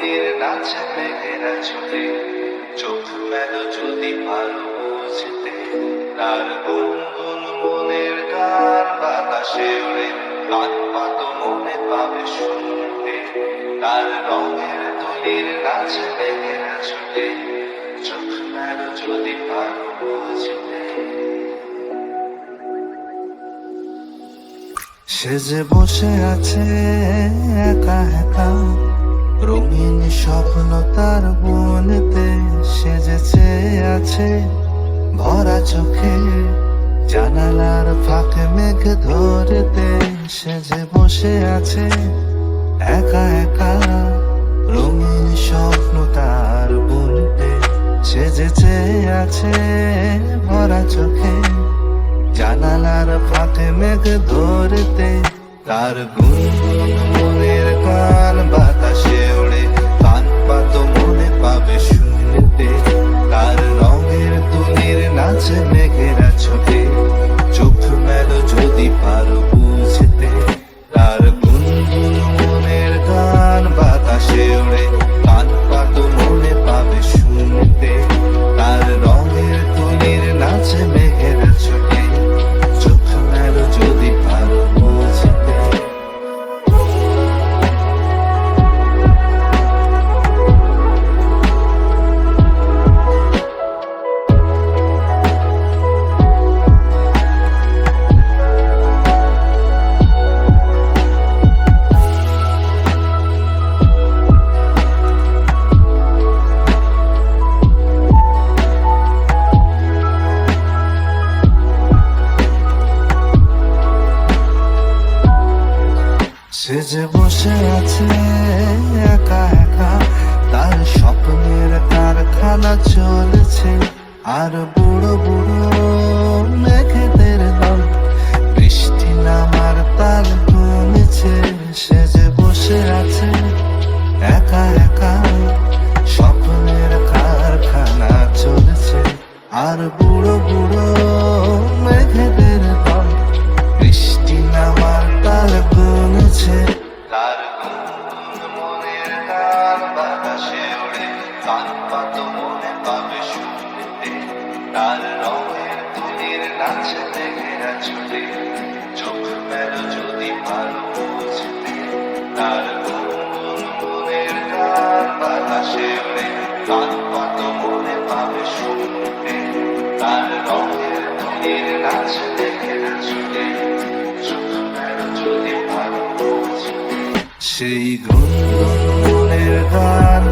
তুলির নাচে মেঘেরা ছোটে, চোখ মেলো যদি পারো বুঝতে। তার গুনগুন মনের গান বাতাসে ওড়ে, কান পাতো মনে পাবে শুনতে। তার রঙের তুলির নাচে মেঘেরা ছোটে, চোখ মেলো যদি পারো বুঝতে। সে যে বসে আছে একা একা, রঙিন স্বপ্ন তার বনেতে। সে যে চেয়ে আছে ভরা চোখে, জানালার ফাঁকে মেঘ ধরতে। সে যে বসে আছে একা একা, রঙিন স্বপ্ন তার বনেতে। সে যে চেয়ে আছে ভরা চোখে, জানালার ফাঁকে মেঘ ধরতে। তার গুনগুন মনের গান বাতাসে ওড়ে, কান পাতো মনে পাবে শুনতে। তার রঙের তুলির নাচে মেঘেরা ছোটে, চোখ মেলো যদি পারো বুঝতে। তার গুনগুন মনের গান বাতাসে ওড়ে, কান পাতো মনে পাবে শুনতে। তার রঙের তুলির নাচে মেঘেরা ছোটে, চোখ মেলো যদি পারো বুঝতে। সে যে বসে আছে একা একা, তার স্বপ্নের কারখানা চলেছে। আর বুড়ো বুড়ো মেঘেদের দল, বৃষ্টি নামার তাল গুনেছে। সে যে বসে আছে একা একা, স্বপ্নের কারখানা চলেছে। আর বুড়ো বুড়ো মেঘেদের দল, বৃষ্টি নামার তাল গুনেছে। তার গুনগুন মনের গান বাতাসে ওড়ে, কান পাতো মনে পাবে শুনতে। তার রঙের তুলির নাচে মেঘেরা ছোটে, চোখ মেলো যদি পারো বুঝতে। তার গুনগুন মনের গান বাতাসে ওড়ে, কান পাতো মনে পাবে শুনতে। তার রঙের তুলির নাচে মেঘেরা ছোটে, চোখ মেলো যদি পারো বুঝতে। সেই গুনগুন মনের গান